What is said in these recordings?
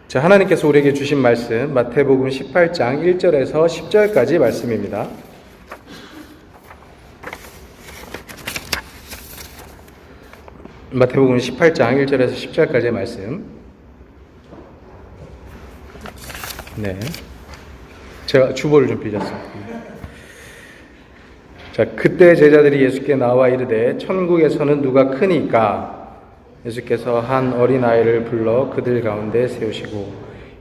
자, 하나님께서 우리에게 주신 말씀 마태복음 18장 1절에서 10절까지 말씀입니다. 마태복음 18장 1절에서 10절까지의 말씀. 네, 제가 주보를 좀 빌렸습니다. 자, 그때 제자들이 예수께 나와 이르되 천국에서는 누가 크니까? 예수께서 한 어린아이를 불러 그들 가운데 세우시고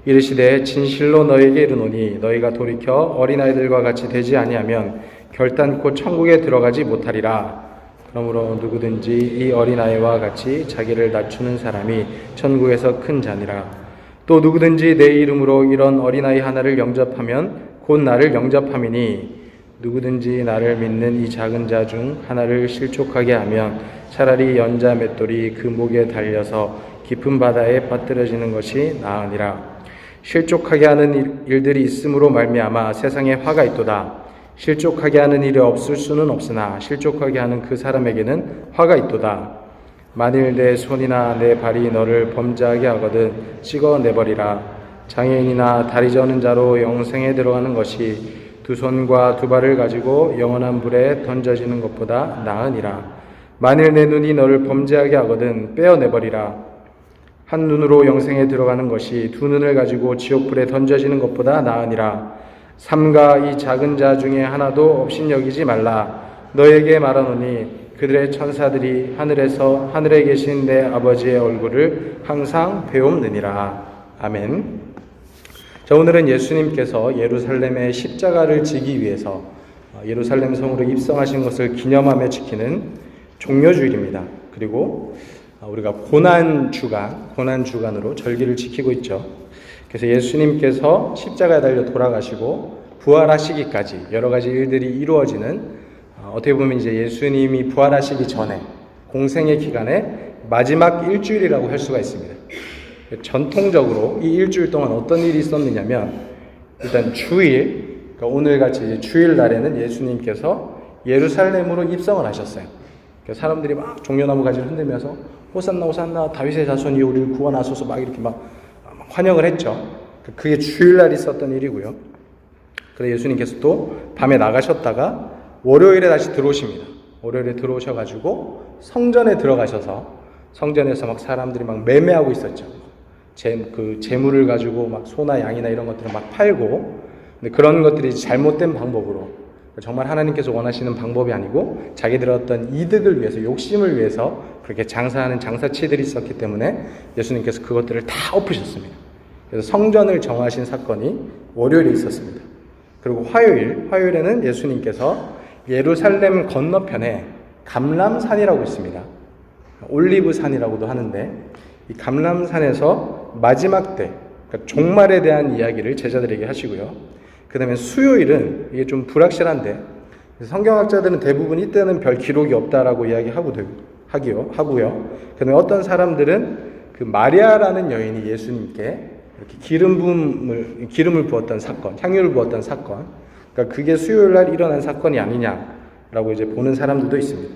이르시되 진실로 너희에게 이르노니 너희가 돌이켜 어린아이들과 같이 되지 아니하면 결단코 천국에 들어가지 못하리라. 그러므로 누구든지 이 어린아이와 같이 자기를 낮추는 사람이 천국에서 큰 자니라. 또 누구든지 내 이름으로 이런 어린아이 하나를 영접하면 곧 나를 영접함이니 누구든지 나를 믿는 이 작은 자 중 하나를 실족하게 하면 차라리 연자 맷돌이 그 목에 달려서 깊은 바다에 빠뜨려지는 것이 나으니라. 실족하게 하는 일들이 있음으로 말미암아 세상에 화가 있도다. 실족하게 하는 일이 없을 수는 없으나 실족하게 하는 그 사람에게는 화가 있도다. 만일 내 손이나 내 발이 너를 범죄하게 하거든 찍어내버리라. 장애인이나 다리 저는 자로 영생에 들어가는 것이 두 손과 두 발을 가지고 영원한 불에 던져지는 것보다 나으니라. 만일 내 눈이 너를 범죄하게 하거든 빼어내버리라. 한 눈으로 영생에 들어가는 것이 두 눈을 가지고 지옥불에 던져지는 것보다 나으니라. 삼가 이 작은 자 중에 하나도 업신여기지 말라. 너에게 말하노니 그들의 천사들이 하늘에 계신 내 아버지의 얼굴을 항상 배움느니라. 아멘. 자, 오늘은 예수님께서 예루살렘의 십자가를 지기 위해서 예루살렘 성으로 입성하신 것을 기념하며 지키는 종려주일입니다. 그리고 우리가 고난주간으로 절기를 지키고 있죠. 그래서 예수님께서 십자가에 달려 돌아가시고 부활하시기까지 여러 가지 일들이 이루어지는, 어떻게 보면 이제 예수님이 부활하시기 전에 공생의 기간에 마지막 일주일이라고 할 수가 있습니다. 전통적으로 이 일주일 동안 어떤 일이 있었느냐면, 일단 주일, 그러니까 오늘같이 주일날에는 예수님께서 예루살렘으로 입성을 하셨어요. 사람들이 막 종려나무 가지를 흔들면서 호산나 호산나 다윗의 자손이 우리를 구원하소서 막 이렇게 막 환영을 했죠. 그게 주일날 있었던 일이고요. 그래서 예수님께서 또 밤에 나가셨다가 월요일에 다시 들어오십니다. 월요일에 들어오셔가지고 성전에 들어가셔서 성전에서 막 사람들이 막 매매하고 있었죠. 재물을 가지고 막 소나 양이나 이런 것들을 막 팔고, 근데 그런 것들이 잘못된 방법으로, 정말 하나님께서 원하시는 방법이 아니고 자기들의 어떤 이득을 위해서, 욕심을 위해서 그렇게 장사하는 장사치들이 있었기 때문에 예수님께서 그것들을 다 엎으셨습니다. 그래서 성전을 정하신 사건이 월요일에 있었습니다. 그리고 화요일에는 예수님께서 예루살렘 건너편에 감람산이라고 있습니다. 올리브산이라고도 하는데, 이 감람산에서 마지막 때, 그러니까 종말에 대한 이야기를 제자들에게 하시고요. 그 다음에 수요일은, 이게 좀 불확실한데 성경학자들은 대부분 이때는 별 기록이 없다라고 이야기하고요. 그 다음에 어떤 사람들은 그 마리아라는 여인이 예수님께 이렇게 기름을 부었던 사건, 향유를 부었던 사건, 그러니까 그게 수요일날 일어난 사건이 아니냐라고 이제 보는 사람들도 있습니다.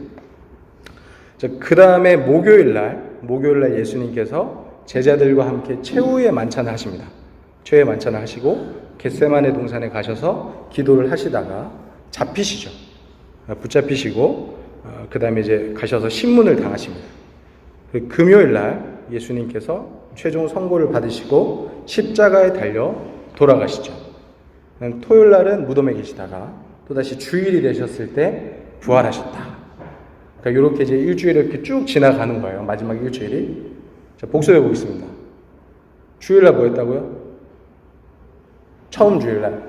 그 다음에 목요일날 예수님께서 제자들과 함께 최후의 만찬을 하십니다. 최후의 만찬을 하시고 겟세마네 동산에 가셔서 기도를 하시다가 잡히시죠. 붙잡히시고 그 다음에 이제 가셔서 신문을 당하십니다. 금요일날 예수님께서 최종 선고를 받으시고 십자가에 달려 돌아가시죠. 토요일날은 무덤에 계시다가 또다시 주일이 되셨을 때 부활하셨다. 그러니까 이렇게 이제 일주일이 이렇게 쭉 지나가는 거예요. 마지막 일주일이. 자, 복습해 보겠습니다. 주일날 뭐 했다고요? 처음 주일날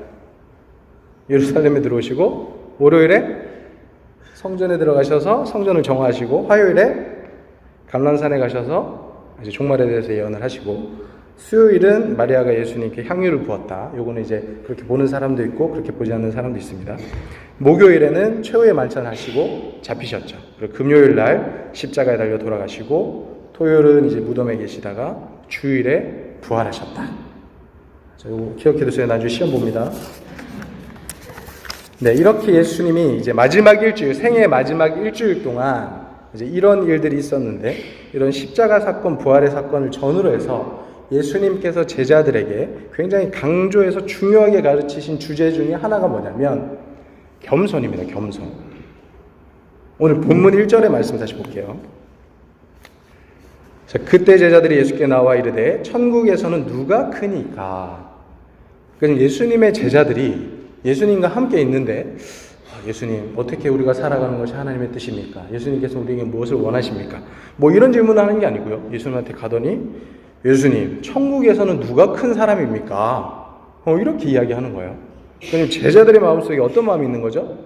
예루살렘에 들어오시고, 월요일에 성전에 들어가셔서 성전을 정화하시고, 화요일에 감람산에 가셔서 이제 종말에 대해서 예언을 하시고, 수요일은 마리아가 예수님께 향유를 부었다. 요거는 이제 그렇게 보는 사람도 있고 그렇게 보지 않는 사람도 있습니다. 목요일에는 최후의 만찬을 하시고 잡히셨죠. 그리고 금요일날 십자가에 달려 돌아가시고, 토요일은 이제 무덤에 계시다가 주일에 부활하셨다. 자, 이거 기억해두세요. 나중에 시험 봅니다. 네, 이렇게 예수님이 이제 마지막 일주일, 생애 마지막 일주일 동안 이제 이런 일들이 있었는데, 이런 십자가 사건, 부활의 사건을 전후로 해서 예수님께서 제자들에게 굉장히 강조해서 중요하게 가르치신 주제 중에 하나가 뭐냐면 겸손입니다. 겸손. 오늘 본문 1절의 말씀 다시 볼게요. 자, 그때 제자들이 예수께 나와 이르되 천국에서는 누가 크니까. 그래서 예수님의 제자들이 예수님과 함께 있는데 예수님, 어떻게 우리가 살아가는 것이 하나님의 뜻입니까? 예수님께서 우리에게 무엇을 원하십니까? 뭐 이런 질문을 하는 게 아니고요. 예수님한테 가더니 예수님, 천국에서는 누가 큰 사람입니까? 이렇게 이야기하는 거예요. 그럼 제자들의 마음속에 어떤 마음이 있는 거죠?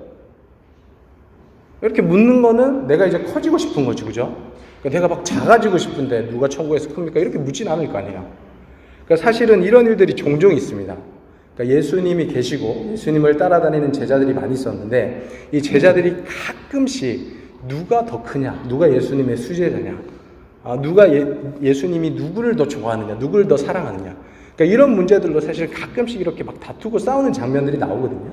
이렇게 묻는 거는 내가 이제 커지고 싶은 거지, 그죠? 내가 막 작아지고 싶은데 누가 천국에서 큽니까? 이렇게 묻진 않을 거 아니에요. 그러니까 사실은 이런 일들이 종종 있습니다. 그러니까 예수님이 계시고 예수님을 따라다니는 제자들이 많이 있었는데 이 제자들이 가끔씩 누가 더 크냐, 누가 예수님의 수제자냐, 누가 예수님이 누구를 더 좋아하느냐, 누구를 더 사랑하느냐, 그러니까 이런 문제들로 사실 가끔씩 이렇게 막 다투고 싸우는 장면들이 나오거든요.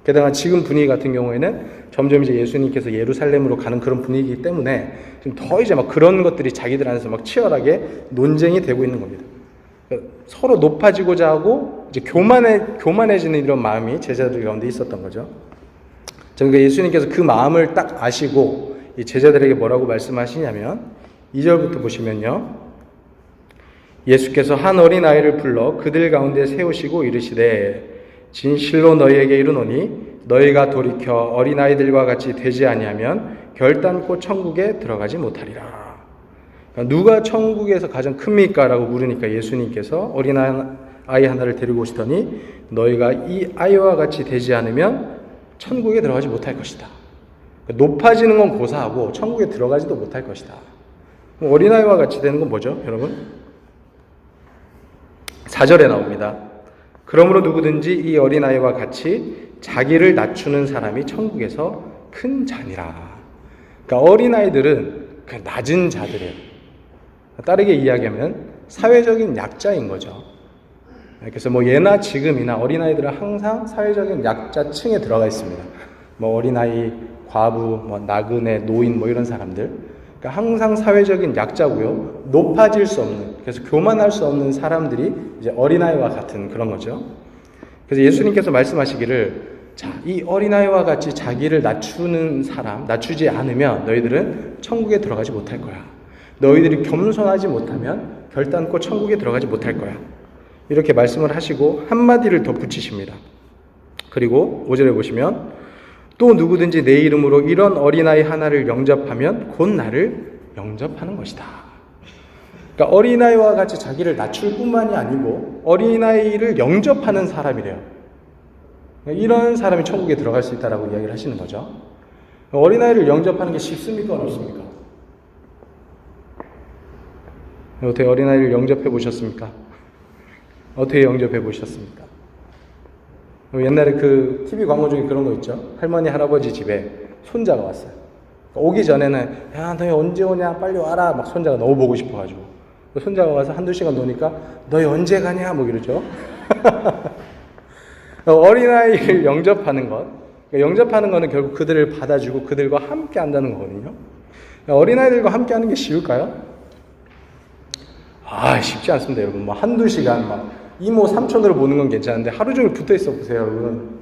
게다가 지금 분위기 같은 경우에는 점점 이제 예수님께서 예루살렘으로 가는 그런 분위기이기 때문에 지금 더 이제 막 그런 것들이 자기들 안에서 막 치열하게 논쟁이 되고 있는 겁니다. 서로 높아지고자 하고 이제 교만해지는 이런 마음이 제자들 가운데 있었던 거죠. 그러니까 예수님께서 그 마음을 딱 아시고 이 제자들에게 뭐라고 말씀하시냐면 2절부터 보시면요. 예수께서 한 어린아이를 불러 그들 가운데 세우시고 이르시되 진실로 너희에게 이르노니 너희가 돌이켜 어린아이들과 같이 되지 아니하면 결단코 천국에 들어가지 못하리라. 그러니까 누가 천국에서 가장 큽니까? 라고 물으니까 예수님께서 어린아이 하나를 데리고 오시더니 너희가 이 아이와 같이 되지 않으면 천국에 들어가지 못할 것이다. 그러니까 높아지는 건 고사하고 천국에 들어가지도 못할 것이다. 어린아이와 같이 되는 건 뭐죠, 여러분? 4절에 나옵니다. 그러므로 누구든지 이 어린아이와 같이 자기를 낮추는 사람이 천국에서 큰 자니라. 그러니까 어린아이들은 그냥 낮은 자들이에요. 다르게 이야기하면 사회적인 약자인 거죠. 그래서 뭐 예나 지금이나 어린아이들은 항상 사회적인 약자층에 들어가 있습니다. 뭐 어린아이, 과부, 뭐 나그네, 노인 뭐 이런 사람들. 그러니까 항상 사회적인 약자고요. 높아질 수 없는, 그래서 교만할 수 없는 사람들이 이제 어린아이와 같은 그런 거죠. 그래서 예수님께서 말씀하시기를 자, 이 어린아이와 같이 자기를 낮추는 사람, 낮추지 않으면 너희들은 천국에 들어가지 못할 거야. 너희들이 겸손하지 못하면 결단코 천국에 들어가지 못할 거야. 이렇게 말씀을 하시고 한마디를 더 붙이십니다. 그리고 5절에 보시면 또 누구든지 내 이름으로 이런 어린아이 하나를 영접하면 곧 나를 영접하는 것이다. 그러니까 어린아이와 같이 자기를 낮출 뿐만이 아니고 어린아이를 영접하는 사람이래요. 이런 사람이 천국에 들어갈 수 있다라고 이야기를 하시는 거죠. 어린아이를 영접하는 게 쉽습니까? 어렵습니까? 어떻게 어린아이를 영접해 보셨습니까? 어떻게 영접해 보셨습니까? 옛날에 그 TV 광고 중에 그런 거 있죠. 할머니 할아버지 집에 손자가 왔어요. 오기 전에는 야 너희 언제 오냐 빨리 와라 막 손자가 너무 보고 싶어가지고 손자가 와서 한두 시간 노니까 너희 언제 가냐 뭐 이러죠. 어린아이를 영접하는 것, 영접하는 거는 결국 그들을 받아주고 그들과 함께 한다는 거거든요. 어린아이들과 함께 하는 게 쉬울까요? 쉽지 않습니다, 여러분. 뭐 한두 시간 막 이모 삼촌으로 보는 건 괜찮은데 하루 종일 붙어 있어 보세요, 여러분.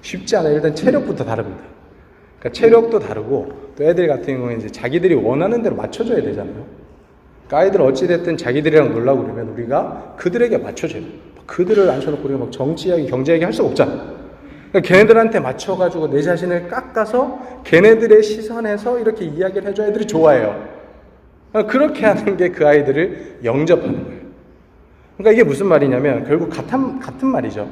쉽지 않아요. 일단 체력부터 다릅니다. 그러니까 체력도 다르고 또 애들 같은 경우에 이제 자기들이 원하는 대로 맞춰줘야 되잖아요. 그러니까 아이들 어찌됐든 자기들이랑 놀라고 그러면 우리가 그들에게 맞춰줘야 돼요. 그들을 앉혀놓고 우리가 막 정치 이야기, 경제 이야기 할 수가 없잖아. 그러니까 걔네들한테 맞춰가지고 내 자신을 깎아서 걔네들의 시선에서 이렇게 이야기를 해줘야 애들이 좋아해요. 그렇게 하는 게 그 아이들을 영접하는 거예요. 그러니까 이게 무슨 말이냐면 결국 같은 말이죠.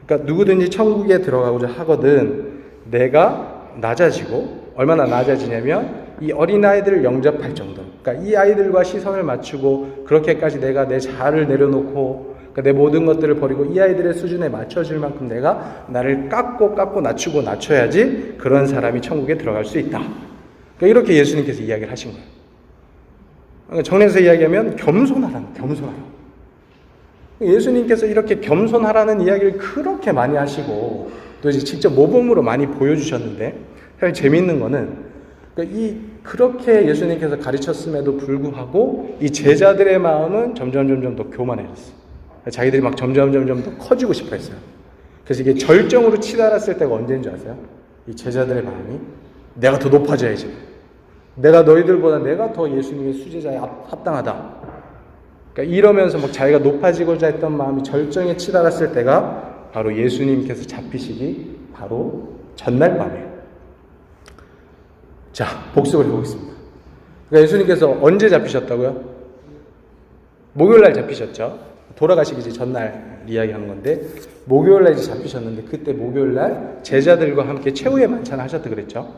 그러니까 누구든지 천국에 들어가고자 하거든 내가 낮아지고 얼마나 낮아지냐면 이 어린아이들을 영접할 정도. 그러니까 이 아이들과 시선을 맞추고 그렇게까지 내가 내 자아를 내려놓고 그러니까 내 모든 것들을 버리고 이 아이들의 수준에 맞춰줄 만큼 내가 나를 깎고 낮추고 낮춰야지 그런 사람이 천국에 들어갈 수 있다. 그러니까 이렇게 예수님께서 이야기를 하신 거예요. 그러니까 정리해서 이야기하면 겸손하라는 겸손하라. 예수님께서 이렇게 겸손하라는 이야기를 그렇게 많이 하시고 또 이제 직접 모범으로 많이 보여주셨는데 사실 재미있는 거는 그러니까 이 그렇게 예수님께서 가르쳤음에도 불구하고 이 제자들의 마음은 점점 더 교만해졌어요. 자기들이 막 점점 더 커지고 싶어 했어요. 그래서 이게 절정으로 치달았을 때가 언제인 줄 아세요? 이 제자들의 마음이 내가 더 높아져야지. 내가 너희들보다 내가 더 예수님의 수제자에 합당하다. 그러니까 이러면서 막 자기가 높아지고자 했던 마음이 절정에 치달았을 때가 바로 예수님께서 잡히시기 바로 전날 밤이에요. 자, 복습을 해보겠습니다. 그러니까 예수님께서 언제 잡히셨다고요? 목요일날 잡히셨죠. 돌아가시기 전날 이야기하는 건데 목요일날 이제 잡히셨는데 그때 목요일날 제자들과 함께 최후의 만찬을 하셨다 그랬죠.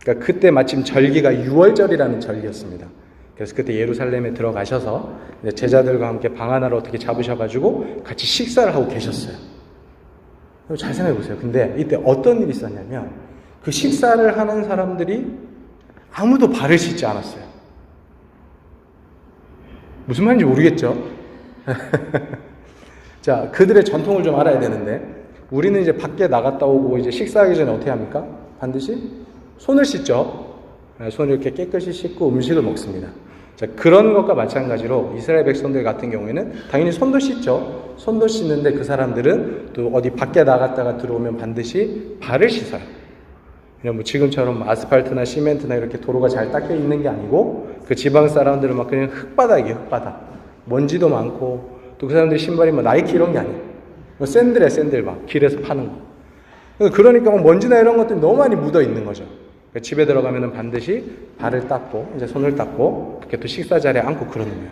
그러니까 그때 마침 절기가 유월절이라는 절기였습니다. 그래서 그때 예루살렘에 들어가셔서 제자들과 함께 방 하나를 어떻게 잡으셔가지고 같이 식사를 하고 계셨어요. 잘 생각해 보세요. 근데 이때 어떤 일이 있었냐면 그 식사를 하는 사람들이 아무도 발을 씻지 않았어요. 무슨 말인지 모르겠죠? 자, 그들의 전통을 좀 알아야 되는데 우리는 이제 밖에 나갔다 오고 이제 식사하기 전에 어떻게 합니까? 반드시 손을 씻죠. 손을 이렇게 깨끗이 씻고 음식을 먹습니다. 자, 그런 것과 마찬가지로 이스라엘 백성들 같은 경우에는 당연히 손도 씻죠. 손도 씻는데 그 사람들은 또 어디 밖에 나갔다가 들어오면 반드시 발을 씻어요. 그냥 뭐 지금처럼 아스팔트나 시멘트나 이렇게 도로가 잘 닦여 있는 게 아니고 그 지방 사람들은 막 그냥 흙바닥이에요. 흙바닥. 먼지도 많고 또 그 사람들 신발이 뭐 나이키 이런 게 아니에요. 샌들이야, 샌들 막 길에서 파는 거. 그러니까 막 먼지나 이런 것들이 너무 많이 묻어 있는 거죠. 그러니까 집에 들어가면은 반드시 발을 닦고 이제 손을 닦고 이렇게 또 식사 자리에 앉고 그러는 거예요.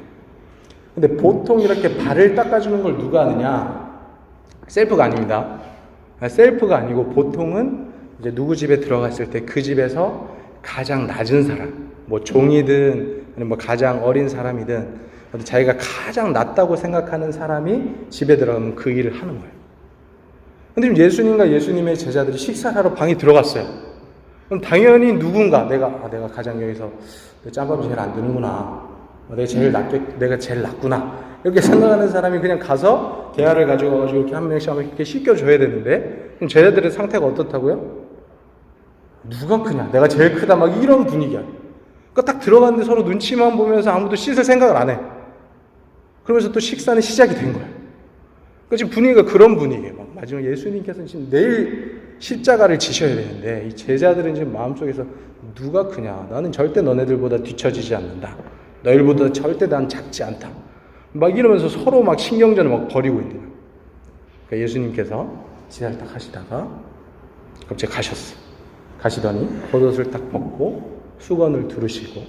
근데 보통 이렇게 발을 닦아주는 걸 누가 하느냐? 셀프가 아닙니다. 셀프가 아니고 보통은 이제 누구 집에 들어갔을 때 그 집에서 가장 낮은 사람, 뭐 종이든 아니면 뭐 가장 어린 사람이든 자기가 가장 낫다고 생각하는 사람이 집에 들어가면 그 일을 하는 거예요. 근데 예수님과 예수님의 제자들이 식사를 하러 방에 들어갔어요. 그럼 당연히 누군가 내가 가장 여기서 짬밥이 제일 안 드는구나. 내가 제일 낫구나. 이렇게 생각하는 사람이 그냥 가서 대야를 가지고 와가지고 이렇게 한 명씩 이렇게 씻겨줘야 되는데 그럼 제자들의 상태가 어떻다고요? 누가 크냐? 내가 제일 크다. 막 이런 분위기야. 그러니까 딱 들어갔는데 서로 눈치만 보면서 아무도 씻을 생각을 안 해. 그러면서 또 식사는 시작이 된 거예요. 그러니까 지금 분위기가 그런 분위기예요. 막 마지막 예수님께서는 지금 내일 십자가를 지셔야 되는데 이 제자들은 지금 마음속에서 누가 크냐? 나는 절대 너네들보다 뒤처지지 않는다. 너희들보다 절대 난 작지 않다. 막 이러면서 서로 막 신경전을 막 벌이고 있는 거예요. 그러니까 예수님께서 지랄 딱 하시다가 갑자기 가셨어요. 가시더니 겉옷을 딱 벗고 수건을 두르시고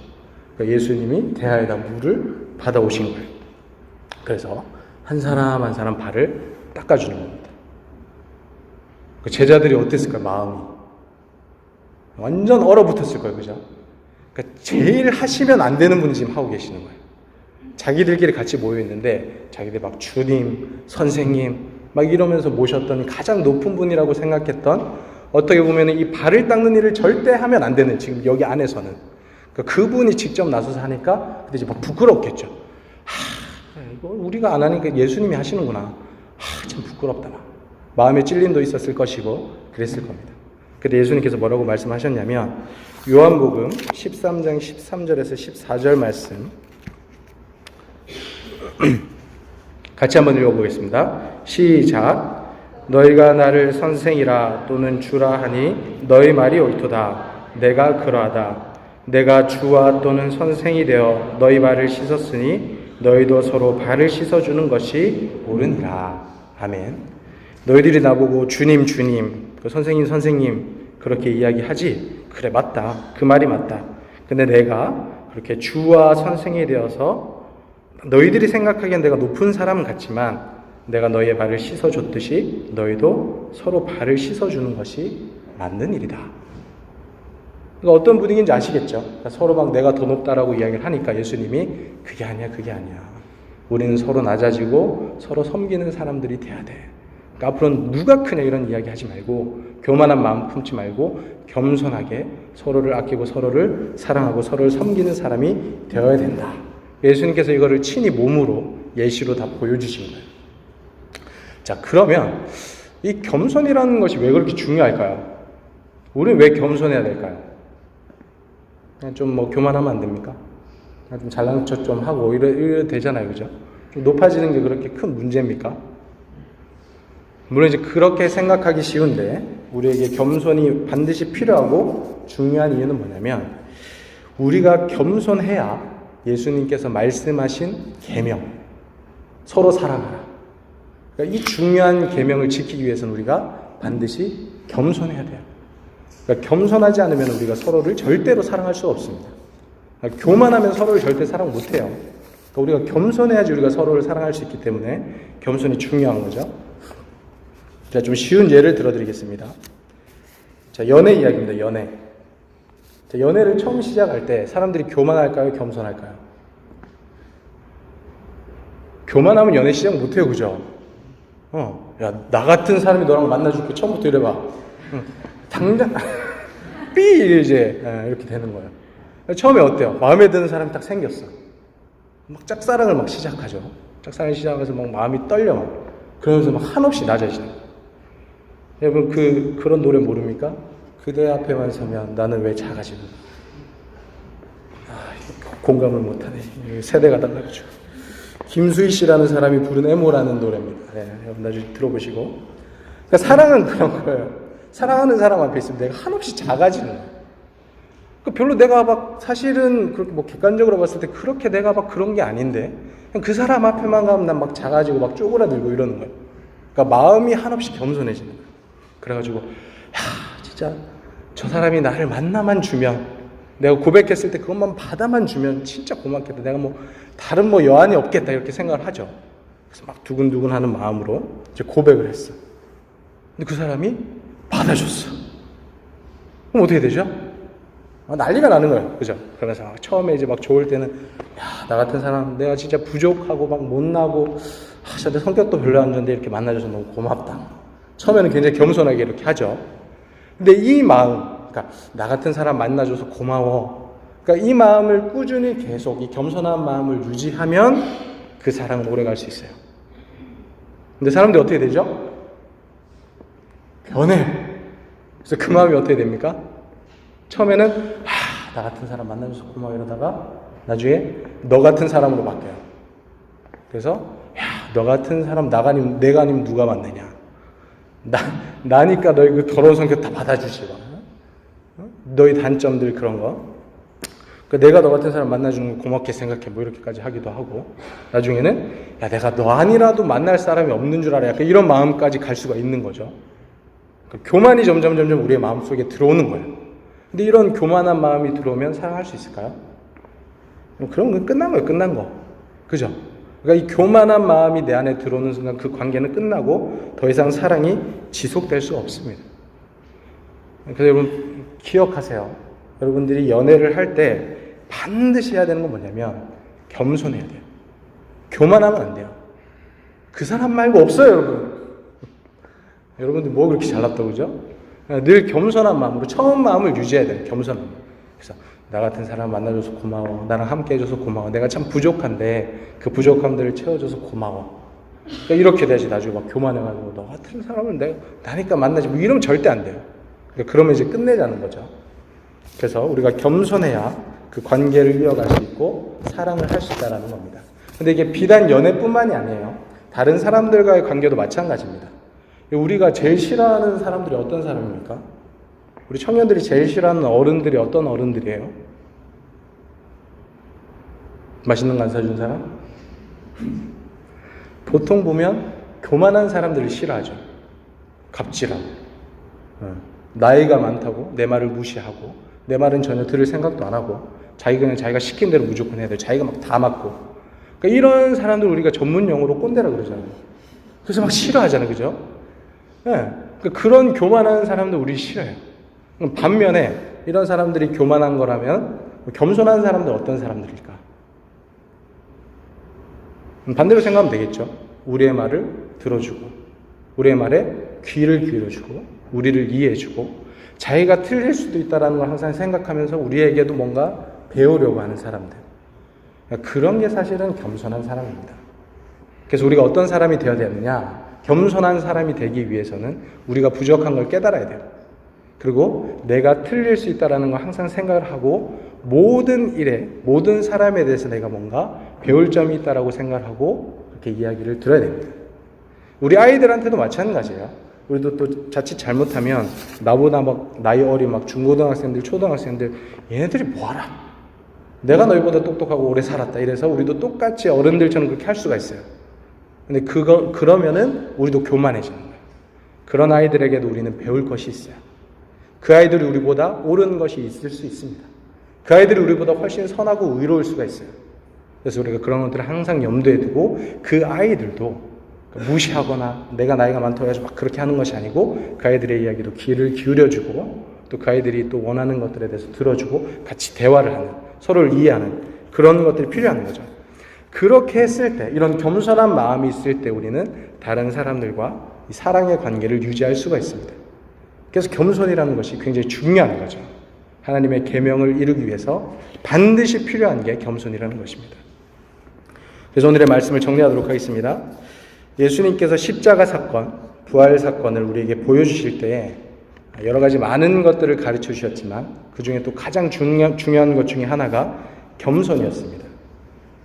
그러니까 예수님이 대야에다 물을 받아오신 거예요. 그래서 한 사람 한 사람 발을 닦아주는 겁니다. 그 제자들이 어땠을까요? 마음이 완전 얼어붙었을 거예요. 그죠? 그러니까 제일 하시면 안 되는 분이 지금 하고 계시는 거예요. 자기들끼리 같이 모여 있는데 자기들 막 주님, 선생님 막 이러면서 모셨던 가장 높은 분이라고 생각했던 어떻게 보면 이 발을 닦는 일을 절대 하면 안 되는 지금 여기 안에서는 그러니까 그분이 직접 나서서 하니까 근데 이제 막 부끄럽겠죠. 이거 우리가 안 하니까 예수님이 하시는구나. 참 부끄럽다. 마음에 찔림도 있었을 것이고 그랬을 겁니다. 근데 예수님께서 뭐라고 말씀하셨냐면 요한복음 13장 13절에서 14절 말씀 같이 한번 읽어보겠습니다. 시작. 너희가 나를 선생이라 또는 주라 하니 너희 말이 옳도다. 내가 그러하다. 내가 주와 또는 선생이 되어 너희 발을 씻었으니 너희도 서로 발을 씻어주는 것이 옳으니라. 아멘. 너희들이 나보고 주님 주님 그 선생님 그렇게 이야기하지? 그래 맞다. 그 말이 맞다. 근데 내가 그렇게 주와 선생이 되어서 너희들이 생각하기엔 내가 높은 사람 같지만 내가 너희의 발을 씻어줬듯이 너희도 서로 발을 씻어주는 것이 맞는 일이다. 그러니까 어떤 분위기인지 아시겠죠? 그러니까 서로 막 내가 더 높다라고 이야기를 하니까 예수님이 그게 아니야. 우리는 서로 낮아지고 서로 섬기는 사람들이 돼야 돼. 그러니까 앞으로는 누가 크냐 이런 이야기 하지 말고 교만한 마음 품지 말고 겸손하게 서로를 아끼고 서로를 사랑하고 서로를 섬기는 사람이 되어야 된다. 예수님께서 이거를 친히 몸으로 예시로 다 보여주신 거예요. 자, 그러면 이 겸손이라는 것이 왜 그렇게 중요할까요? 우리는 왜 겸손해야 될까요? 좀 뭐 교만하면 안 됩니까? 좀 잘난 척 좀 하고 이래 되잖아요, 그죠? 좀 높아지는 게 그렇게 큰 문제입니까? 물론 이제 그렇게 생각하기 쉬운데 우리에게 겸손이 반드시 필요하고 중요한 이유는 뭐냐면 우리가 겸손해야 예수님께서 말씀하신 계명, 서로 사랑하라. 그러니까 이 중요한 계명을 지키기 위해서는 우리가 반드시 겸손해야 돼요. 그러니까 겸손하지 않으면 우리가 서로를 절대로 사랑할 수가 없습니다. 그러니까 교만하면 서로를 절대 사랑 못해요. 그러니까 우리가 겸손해야지 우리가 서로를 사랑할 수 있기 때문에 겸손이 중요한 거죠. 자, 좀 쉬운 예를 들어드리겠습니다. 자, 연애 이야기입니다. 연애. 자, 연애를 처음 시작할 때 사람들이 교만할까요? 겸손할까요? 교만하면 연애 시작 못해요, 그죠? 야, 나 같은 사람이 너랑 만나줄게. 처음부터 이래봐. 당장, 삐! 이제, 이렇게 되는 거예요. 처음에 어때요? 마음에 드는 사람이 딱 생겼어. 막 짝사랑을 막 시작하죠. 짝사랑을 시작해서 막 마음이 떨려. 막. 그러면서 막 한없이 낮아지는 거예요. 여러분, 그런 노래 모릅니까? 그대 앞에만 서면 나는 왜 작아지고. 공감을 못하네. 세대가 달라가지고. 김수희 씨라는 사람이 부른 애모라는 노래입니다. 네, 여러분 나중에 들어보시고. 그러니까 사랑은 그런 거예요. 사랑하는 사람 앞에 있으면 내가 한없이 작아지는 거예요. 그러니까 별로 내가 막 사실은 그렇게 뭐 객관적으로 봤을 때 그렇게 내가 막 그런 게 아닌데 그냥 그 사람 앞에만 가면 난 막 작아지고 막 쪼그라들고 이러는 거예요. 그러니까 마음이 한없이 겸손해지는 거예요. 그래가지고 진짜 저 사람이 나를 만나만 주면 내가 고백했을 때 그것만 받아만 주면 진짜 고맙겠다. 내가 뭐 다른 뭐 여한이 없겠다 이렇게 생각을 하죠. 그래서 막 두근두근하는 마음으로 이제 고백을 했어. 근데 그 사람이 받아줬어. 그럼 어떻게 되죠? 난리가 나는 거예요. 그죠? 그래서 처음에 이제 막 좋을 때는 나 같은 사람 내가 진짜 부족하고 막 못나고 내 성격도 별로 안 좋은데 이렇게 만나줘서 너무 고맙다. 처음에는 굉장히 겸손하게 이렇게 하죠. 근데 이 마음, 그러니까 나 같은 사람 만나줘서 고마워. 그러니까 이 마음을 꾸준히 계속 이 겸손한 마음을 유지하면 그 사랑은 오래 갈 수 있어요. 근데 사람들이 어떻게 되죠? 변해. 그래서 그 마음이 어떻게 됩니까? 처음에는 나 같은 사람 만나줘서 고마워 이러다가 나중에 너 같은 사람으로 바뀌어요. 그래서 너 같은 사람 내가 아니면 누가 만나냐? 나니까 너희 그 더러운 성격 다 받아주지 마. 너희 단점들 그런 거. 그러니까 내가 너 같은 사람 만나주는 거 고맙게 생각해. 뭐 이렇게까지 하기도 하고. 나중에는 내가 너 아니라도 만날 사람이 없는 줄 알아. 약간 이런 마음까지 갈 수가 있는 거죠. 그러니까 교만이 점점 우리의 마음속에 들어오는 거예요. 근데 이런 교만한 마음이 들어오면 사랑할 수 있을까요? 그럼 건 끝난 거예요. 끝난 거. 그죠? 그러니까 이 교만한 마음이 내 안에 들어오는 순간 그 관계는 끝나고 더 이상 사랑이 지속될 수가 없습니다. 그래서 여러분 기억하세요. 여러분들이 연애를 할 때 반드시 해야 되는 건 뭐냐면 겸손해야 돼요. 교만하면 안 돼요. 그 사람 말고 없어요, 여러분. 여러분들 뭐 그렇게 잘났다고 그죠? 늘 겸손한 마음으로 처음 마음을 유지해야 돼요. 겸손한 마음. 그래서 나 같은 사람 만나줘서 고마워. 나랑 함께 해줘서 고마워. 내가 참 부족한데 그 부족함들을 채워줘서 고마워. 그러니까 이렇게 돼야지 나중에 막 교만해가지고 너 같은 사람을 나니까 만나지 뭐 이러면 절대 안 돼요. 그러니까 그러면 이제 끝내자는 거죠. 그래서 우리가 겸손해야 그 관계를 이어갈 수 있고 사랑을 할 수 있다는 겁니다. 근데 이게 비단 연애뿐만이 아니에요. 다른 사람들과의 관계도 마찬가지입니다. 우리가 제일 싫어하는 사람들이 어떤 사람입니까? 우리 청년들이 제일 싫어하는 어른들이 어떤 어른들이에요? 맛있는 거 안 사준 사람? 보통 보면 교만한 사람들을 싫어하죠. 갑질하고 나이가 많다고 내 말을 무시하고 내 말은 전혀 들을 생각도 안 하고 자기가 시킨 대로 무조건 해야 돼요. 자기가 막 다 맞고. 그러니까 이런 사람들 우리가 전문 용어로 꼰대라 그러잖아요. 그래서 막 싫어하잖아요. 그죠? 네. 그러니까 그런 교만한 사람들 우리 싫어해요. 반면에 이런 사람들이 교만한 거라면 겸손한 사람들 어떤 사람들일까? 반대로 생각하면 되겠죠. 우리의 말을 들어주고 우리의 말에 귀를 기울여주고 우리를 이해해주고 자기가 틀릴 수도 있다는 걸 항상 생각하면서 우리에게도 뭔가 배우려고 하는 사람들. 그런 게 사실은 겸손한 사람입니다. 그래서 우리가 어떤 사람이 되어야 되느냐? 겸손한 사람이 되기 위해서는 우리가 부족한 걸 깨달아야 돼요. 그리고 내가 틀릴 수 있다는 거 항상 생각을 하고 모든 일에 모든 사람에 대해서 내가 뭔가 배울 점이 있다라고 생각을 하고 그렇게 이야기를 들어야 됩니다. 우리 아이들한테도 마찬가지예요. 우리도 또 자칫 잘못하면 나보다 막 나이 어린 막 중고등학생들 초등학생들 얘네들이 뭐하라 내가 너희보다 똑똑하고 오래 살았다 이래서 우리도 똑같이 어른들처럼 그렇게 할 수가 있어요. 근데 그러면은 우리도 교만해지는 거예요. 그런 아이들에게도 우리는 배울 것이 있어요. 그 아이들이 우리보다 옳은 것이 있을 수 있습니다. 그 아이들이 우리보다 훨씬 선하고 의로울 수가 있어요. 그래서 우리가 그런 것들을 항상 염두에 두고 그 아이들도 무시하거나 내가 나이가 많다고 해서 막 그렇게 하는 것이 아니고 그 아이들의 이야기도 귀를 기울여주고 또 그 아이들이 또 원하는 것들에 대해서 들어주고 같이 대화를 하는 서로를 이해하는 그런 것들이 필요한 거죠. 그렇게 했을 때 이런 겸손한 마음이 있을 때 우리는 다른 사람들과 사랑의 관계를 유지할 수가 있습니다. 그래서 겸손이라는 것이 굉장히 중요한 거죠. 하나님의 계명을 이루기 위해서 반드시 필요한 게 겸손이라는 것입니다. 그래서 오늘의 말씀을 정리하도록 하겠습니다. 예수님께서 십자가 사건, 부활 사건을 우리에게 보여주실 때에 여러 가지 많은 것들을 가르쳐 주셨지만 그 중에 또 가장 중요한 것 중에 하나가 겸손이었습니다.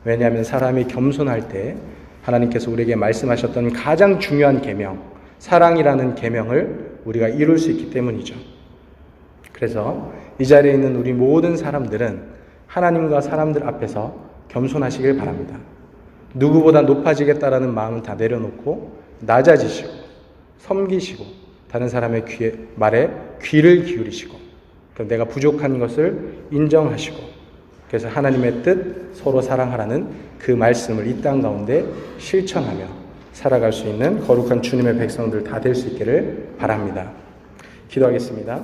왜냐하면 사람이 겸손할 때 하나님께서 우리에게 말씀하셨던 가장 중요한 계명, 사랑이라는 계명을 우리가 이룰 수 있기 때문이죠. 그래서 이 자리에 있는 우리 모든 사람들은 하나님과 사람들 앞에서 겸손하시길 바랍니다. 누구보다 높아지겠다라는 마음은 다 내려놓고 낮아지시고 섬기시고 다른 사람의 말에 귀를 기울이시고 그럼 내가 부족한 것을 인정하시고 그래서 하나님의 뜻 서로 사랑하라는 그 말씀을 이 땅 가운데 실천하며 살아갈 수 있는 거룩한 주님의 백성들 다 될 수 있기를 바랍니다. 기도하겠습니다.